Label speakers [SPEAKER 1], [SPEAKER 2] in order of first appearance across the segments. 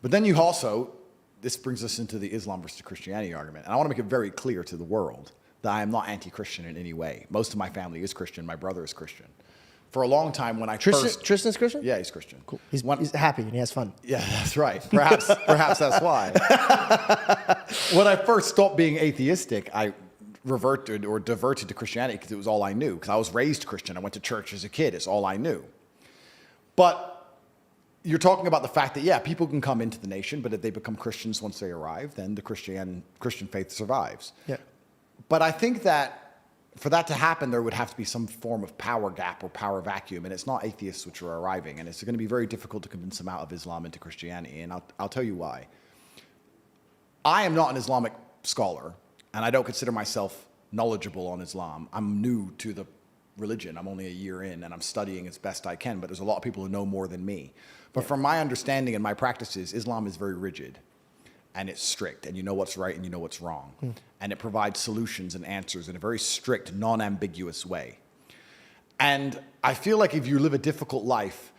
[SPEAKER 1] But then you also, this brings us into the Islam versus Christianity argument. And I want to make it very clear to the world that I am not anti-Christian in any way. Most of my family is Christian. My brother is Christian. For a long time when I
[SPEAKER 2] Tristan's Christian?
[SPEAKER 1] Yeah, he's Christian.
[SPEAKER 2] Cool. He's happy and he has fun.
[SPEAKER 1] Yeah, that's right. Perhaps that's why. When I first stopped being atheistic, I reverted or diverted to Christianity because it was all I knew. Because I was raised Christian. I went to church as a kid. It's all I knew. But you're talking about the fact that, yeah, people can come into the nation, but if they become Christians once they arrive, then the Christian faith survives.
[SPEAKER 2] Yeah.
[SPEAKER 1] But I think that for that to happen, there would have to be some form of power gap or power vacuum, and it's not atheists which are arriving, and it's going to be very difficult to convince them out of Islam into Christianity, and I'll tell you why. I am not an Islamic scholar, and I don't consider myself knowledgeable on Islam. I'm new to the religion. I'm only a year in, and I'm studying as best I can, but there's a lot of people who know more than me. But from my understanding and my practices, Islam is very rigid. And it's strict, and you know what's right and you know what's wrong. And it provides solutions and answers in a very strict, non-ambiguous way. And I feel like if you live a difficult life,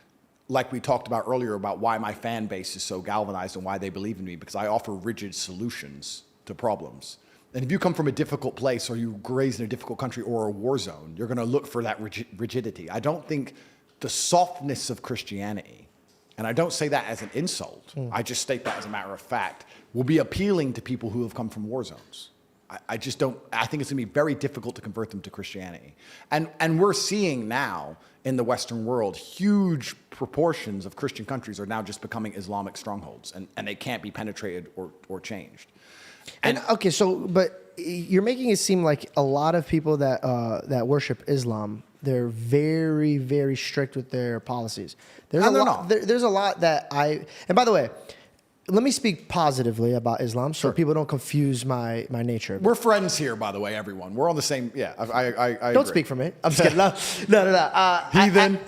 [SPEAKER 1] like we talked about earlier about why my fan base is so galvanized and why they believe in me, because I offer rigid solutions to problems. And if you come from a difficult place or you were raised in a difficult country or a war zone, you're going to look for that rigidity. I don't think the softness of Christianity, and I don't say that as an insult, I just state that as a matter of fact, will be appealing to people who have come from war zones. I just don't, I think it's going to be very difficult to convert them to Christianity. And we're seeing now in the Western world, huge proportions of Christian countries are now just becoming Islamic strongholds, and they can't be penetrated or changed.
[SPEAKER 2] And okay, but you're making it seem like a lot of people that worship Islam, they're very, very strict with their policies. There's a lot that and by the way, let me speak positively about Islam so people don't confuse my nature.
[SPEAKER 1] We're friends here, by the way, everyone. We're on the same, yeah, I
[SPEAKER 2] don't agree. Speak for me. I'm just kidding. No.
[SPEAKER 1] Heathen.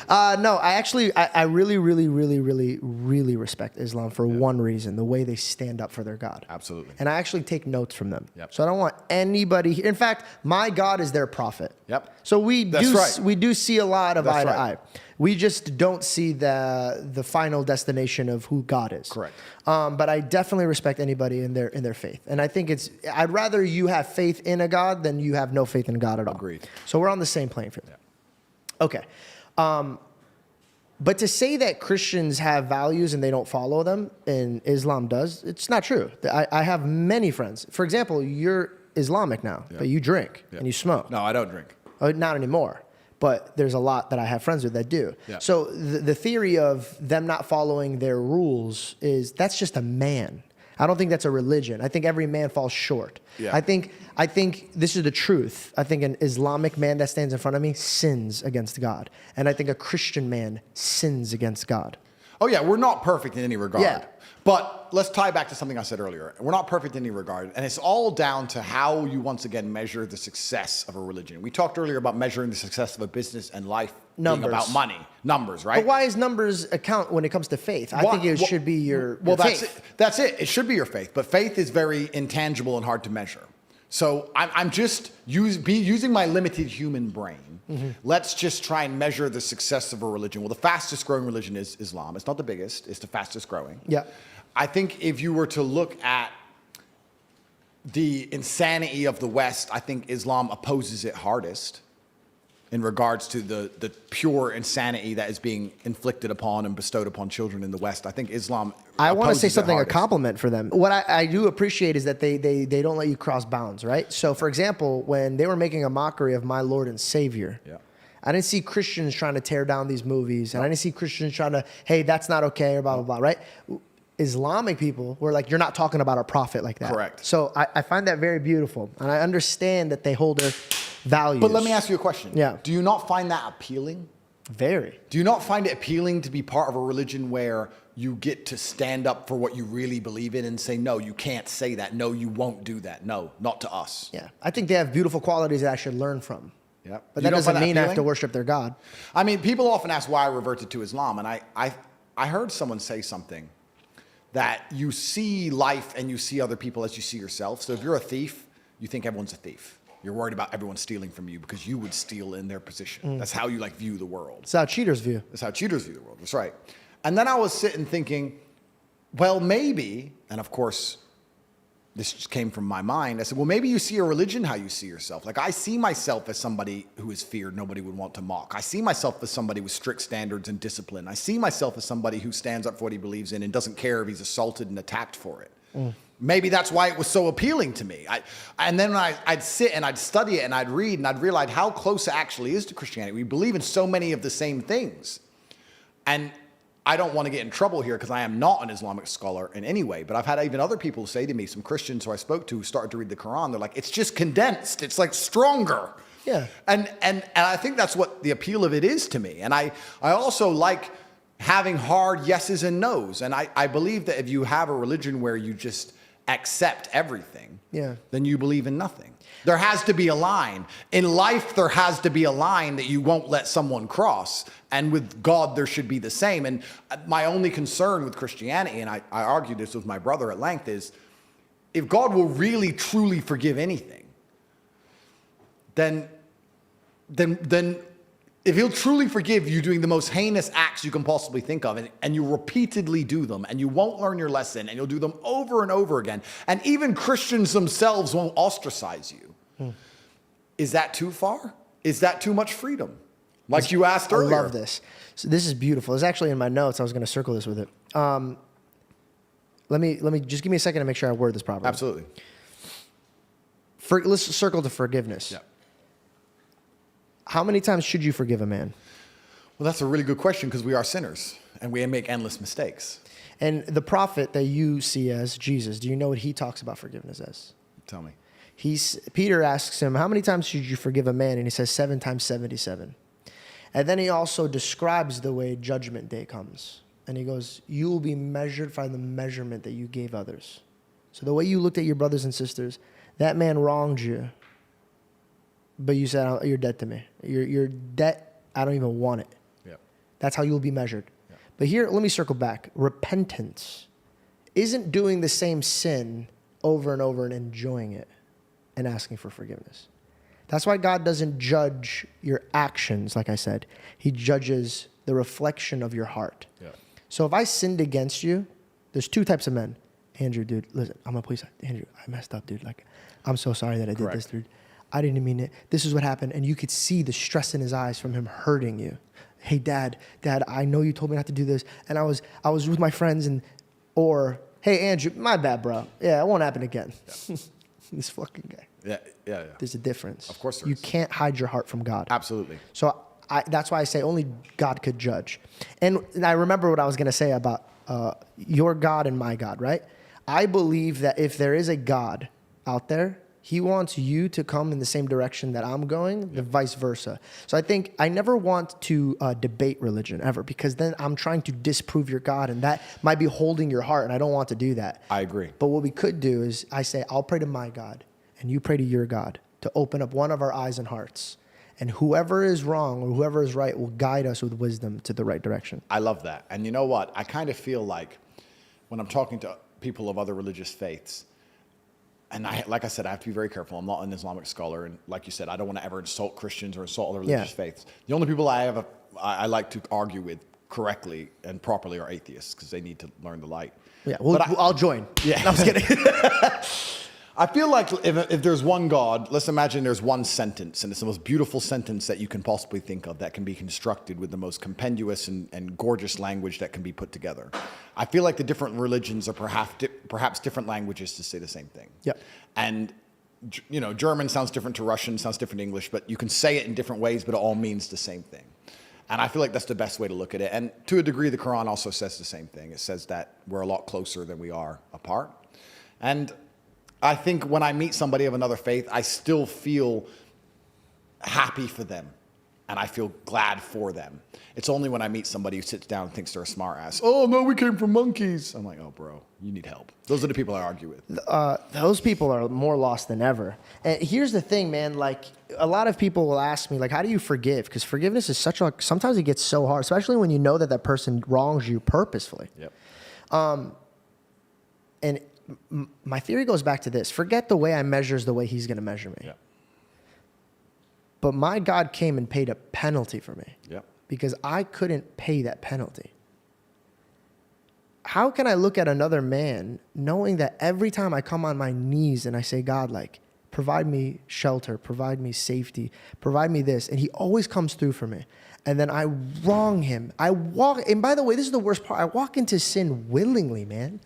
[SPEAKER 2] No, I really, really, really, really, really respect Islam for one reason, the way they stand up for their God.
[SPEAKER 1] Absolutely.
[SPEAKER 2] And I actually take notes from them.
[SPEAKER 1] Yep.
[SPEAKER 2] So I don't want anybody, in fact, my God is their prophet.
[SPEAKER 1] Yep.
[SPEAKER 2] So we do see a lot of eye to eye. We just don't see the final destination of who God is.
[SPEAKER 1] Correct.
[SPEAKER 2] But I definitely respect anybody in their faith. And I think I'd rather you have faith in a God than you have no faith in God at all.
[SPEAKER 1] Agreed.
[SPEAKER 2] So we're on the same playing field.
[SPEAKER 1] Yeah.
[SPEAKER 2] Okay. But to say that Christians have values and they don't follow them, and Islam does, it's not true. I have many friends. For example, you're Islamic now, but you drink and you smoke.
[SPEAKER 1] No, I don't drink.
[SPEAKER 2] Not anymore. But there's a lot that I have friends with that do.
[SPEAKER 1] Yeah.
[SPEAKER 2] So the theory of them not following their rules that's just a man. I don't think that's a religion. I think every man falls short.
[SPEAKER 1] Yeah.
[SPEAKER 2] I think this is the truth. I think an Islamic man that stands in front of me sins against God. And I think a Christian man sins against God.
[SPEAKER 1] Oh yeah, we're not perfect in any regard.
[SPEAKER 2] Yeah.
[SPEAKER 1] But let's tie back to something I said earlier. We're not perfect in any regard. And it's all down to how you once again measure the success of a religion. We talked earlier about measuring the success of a business and life being about money. Numbers, right?
[SPEAKER 2] But why is numbers account when it comes to faith? I think it should be your faith.
[SPEAKER 1] That's it. It should be your faith. But faith is very intangible and hard to measure. So I'm just using my limited human brain. Let's just try and measure the success of a religion. Well, the fastest growing religion is Islam. It's not the biggest. It's the fastest growing.
[SPEAKER 2] Yeah.
[SPEAKER 1] I think if you were to look at the insanity of the West, I think Islam opposes it hardest in regards to the pure insanity that is being inflicted upon and bestowed upon children in the West. I think Islam
[SPEAKER 2] I want to say
[SPEAKER 1] opposes it
[SPEAKER 2] something, a
[SPEAKER 1] hardest.
[SPEAKER 2] compliment for them. What I do appreciate is that they don't let you cross bounds, right? So, for example, when they were making a mockery of my Lord and Savior, I didn't see Christians trying to tear down these movies, and I didn't see Christians trying to, hey, that's not okay, or blah, blah, blah, right? Islamic people were like, you're not talking about our prophet like that.
[SPEAKER 1] Correct.
[SPEAKER 2] So I find that very beautiful, and I understand that they hold their values.
[SPEAKER 1] But let me ask you a question.
[SPEAKER 2] Yeah.
[SPEAKER 1] Do you not find that appealing?
[SPEAKER 2] Very.
[SPEAKER 1] Do you not find it appealing to be part of a religion where you get to stand up for what you really believe in and say, no, you can't say that. No, you won't do that. No, not to us.
[SPEAKER 2] Yeah. I think they have beautiful qualities that I should learn from.
[SPEAKER 1] Yeah.
[SPEAKER 2] But that doesn't mean I have to worship their God.
[SPEAKER 1] I mean, people often ask why I reverted to Islam. And I heard someone say something that you see life and you see other people as you see yourself. So if you're a thief, you think everyone's a thief. You're worried about everyone stealing from you because you would steal in their position. That's how you view the world.
[SPEAKER 2] That's how cheaters view.
[SPEAKER 1] That's how cheaters view the world. That's right. And then I was sitting thinking, well, maybe, and of course, this just came from my mind. I said, well, maybe you see a religion how you see yourself. Like, I see myself as somebody who is feared, nobody would want to mock. I see myself as somebody with strict standards and discipline. I see myself as somebody who stands up for what he believes in and doesn't care if he's assaulted and attacked for it. Maybe that's why it was so appealing to me. And then I'd sit and I'd study it and I'd read and I'd realize how close it actually is to Christianity. We believe in so many of the same things. And I don't want to get in trouble here because I am not an Islamic scholar in any way, but I've had even other people say to me, some Christians who I spoke to who started to read the Quran, they're like, it's just condensed. It's like stronger.
[SPEAKER 2] Yeah.
[SPEAKER 1] And I think that's what the appeal of it is to me. And I also like having hard yeses and nos. And I believe that if you have a religion where you just accept everything, then you believe in nothing. There has to be a line. In life, there has to be a line that you won't let someone cross. And with God, there should be the same. And my only concern with Christianity, and I argued this with my brother at length, is if God will really, truly forgive anything, then if he'll truly forgive you doing the most heinous acts you can possibly think of, and you repeatedly do them, and you won't learn your lesson, and you'll do them over and over again, and even Christians themselves won't ostracise you, is that too far? Is that too much freedom? Like you asked earlier.
[SPEAKER 2] I love this. So this is beautiful. It's actually in my notes. I was going to circle this with it. Let me just give me a second to make sure I word this properly.
[SPEAKER 1] Absolutely.
[SPEAKER 2] Let's circle to forgiveness.
[SPEAKER 1] Yeah.
[SPEAKER 2] How many times should you forgive a man?
[SPEAKER 1] Well, that's a really good question because we are sinners and we make endless mistakes.
[SPEAKER 2] And the prophet that you see as Jesus, do you know what he talks about forgiveness as?
[SPEAKER 1] Tell me.
[SPEAKER 2] Peter asks him, how many times should you forgive a man? And he says 7 times 77. And then he also describes the way judgment day comes. And he goes, you will be measured by the measurement that you gave others. So the way you looked at your brothers and sisters, that man wronged you, but you said, you're dead to me. Your debt, I don't even want it.
[SPEAKER 1] Yep.
[SPEAKER 2] That's how you'll be measured.
[SPEAKER 1] Yep.
[SPEAKER 2] But here, let me circle back. Repentance isn't doing the same sin over and over and enjoying it and asking for forgiveness. That's why God doesn't judge your actions, like I said. He judges the reflection of your heart.
[SPEAKER 1] Yeah.
[SPEAKER 2] So if I sinned against you, there's 2 types of men. Andrew, dude, listen, I'm a police. Andrew, I messed up, dude. Like, I'm so sorry that I did this, dude. I didn't mean it. This is what happened. And you could see the stress in his eyes from him hurting you. Hey, Dad, I know you told me not to do this. And I was with my friends or, hey, Andrew, my bad, bro. Yeah, it won't happen again. Yeah. This fucking guy.
[SPEAKER 1] Yeah.
[SPEAKER 2] There's a difference.
[SPEAKER 1] Of course there
[SPEAKER 2] You
[SPEAKER 1] is.
[SPEAKER 2] can't hide your heart from God.
[SPEAKER 1] Absolutely.
[SPEAKER 2] So that's why I say only God could judge. And I remember what I was going to say about your God and my God, right? I believe that if there is a God out there, he wants you to come in the same direction that I'm going, the vice versa. So I think I never want to debate religion ever, because then I'm trying to disprove your God, and that might be holding your heart, and I don't want to do that.
[SPEAKER 1] I agree.
[SPEAKER 2] But what we could do is I say, I'll pray to my God, and you pray to your God to open up one of our eyes and hearts. And whoever is wrong or whoever is right will guide us with wisdom to the right direction.
[SPEAKER 1] I love that. And you know what? I kind of feel like when I'm talking to people of other religious faiths, and like I said, I have to be very careful. I'm not an Islamic scholar. And like you said, I don't want to ever insult Christians or insult other religious faiths. The only people I like to argue with correctly and properly are atheists, because they need to learn the light.
[SPEAKER 2] Yeah, I'll join.
[SPEAKER 1] Yeah.
[SPEAKER 2] No, I'm just kidding.
[SPEAKER 1] I feel like if there's one God, let's imagine there's one sentence, and it's the most beautiful sentence that you can possibly think of that can be constructed with the most compendious and gorgeous language that can be put together. I feel like the different religions are perhaps different languages to say the same thing.
[SPEAKER 2] Yep.
[SPEAKER 1] And, you know, German sounds different to Russian, sounds different to English, but you can say it in different ways, but it all means the same thing. And I feel like that's the best way to look at it. And to a degree, the Quran also says the same thing. It says that we're a lot closer than we are apart. And I think when I meet somebody of another faith, I still feel happy for them, and I feel glad for them. It's only when I meet somebody who sits down and thinks they're a smart ass. Oh, no, we came from monkeys. I'm like, oh, bro, you need help. Those are the people I argue with.
[SPEAKER 2] Those people are more lost than ever. And here's the thing, man. Like, a lot of people will ask me, like, how do you forgive? Because forgiveness is sometimes it gets so hard, especially when you know that person wrongs you purposefully.
[SPEAKER 1] Yep.
[SPEAKER 2] And my theory goes back to this. Forget the way I measure is the way he's going to measure me.
[SPEAKER 1] Yep.
[SPEAKER 2] But my God came and paid a penalty for me.
[SPEAKER 1] Yep.
[SPEAKER 2] Because I couldn't pay that penalty. how can I look at another man knowing that every time I come on my knees and I say, God, like, provide me shelter, provide me safety, provide me this, and he always comes through for me. And then I wrong him. And by the way, this is the worst part. I walk into sin willingly, man.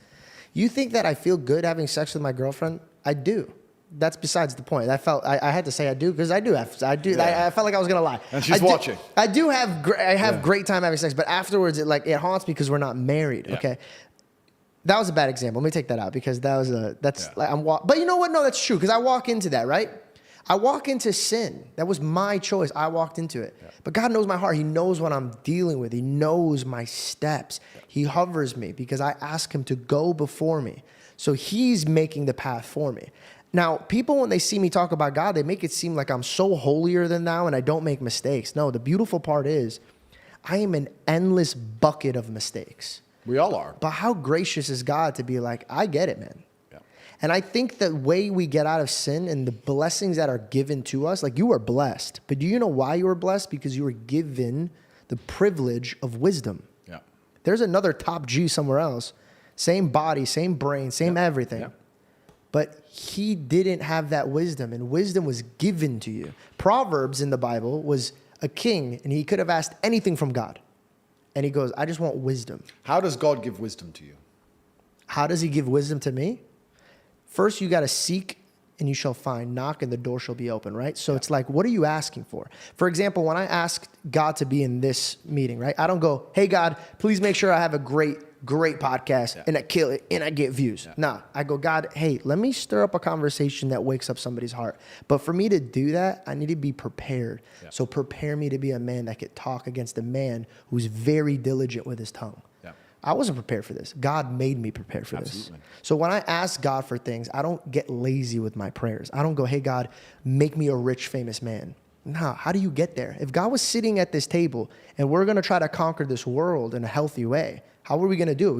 [SPEAKER 2] You think that I feel good having sex with my girlfriend? I do. That's besides the point. I had to say I do because I do. I felt like I was gonna lie.
[SPEAKER 1] And she's watching.
[SPEAKER 2] I have great time having sex, but afterwards it haunts me because we're not married. Yeah. Okay, that was a bad example. Let me take that out because but you know what? No, that's true because I walk into that, right? I walk into sin. That was my choice. I walked into it. Yeah. But God knows my heart. He knows what I'm dealing with. He knows my steps. Yeah. He hovers me because I ask him to go before me. So he's making the path for me. Now, people, when they see me talk about God, they make it seem like I'm so holier than thou and I don't make mistakes. No, the beautiful part is I am an endless bucket of mistakes.
[SPEAKER 1] We all are.
[SPEAKER 2] But how gracious is God to be like, I get it, man. And I think the way we get out of sin and the blessings that are given to us, like you are blessed. But do you know why you were blessed? Because you were given the privilege of wisdom. Yeah. There's another top G somewhere else. Same body, same brain, same everything. Yeah. But he didn't have that wisdom, and wisdom was given to you. Proverbs in the Bible was a king, and he could have asked anything from God. And he goes, I just want wisdom.
[SPEAKER 1] How does God give wisdom to you?
[SPEAKER 2] How does he give wisdom to me? First, you got to seek and you shall find. Knock and the door shall be open, right? So it's like, what are you asking for? For example, when I asked God to be in this meeting, right? I don't go, hey, God, please make sure I have a great podcast and I kill it and I get views. Yeah. No, I go, God, hey, let me stir up a conversation that wakes up somebody's heart. But for me to do that, I need to be prepared. Yeah. So prepare me to be a man that could talk against a man who's very diligent with his tongue. I wasn't prepared for this. God made me prepared for this. So when I ask God for things, I don't get lazy with my prayers. I don't go, hey, God, make me a rich, famous man. No, how do you get there? If God was sitting at this table and we're going to try to conquer this world in a healthy way, how are we going to do it?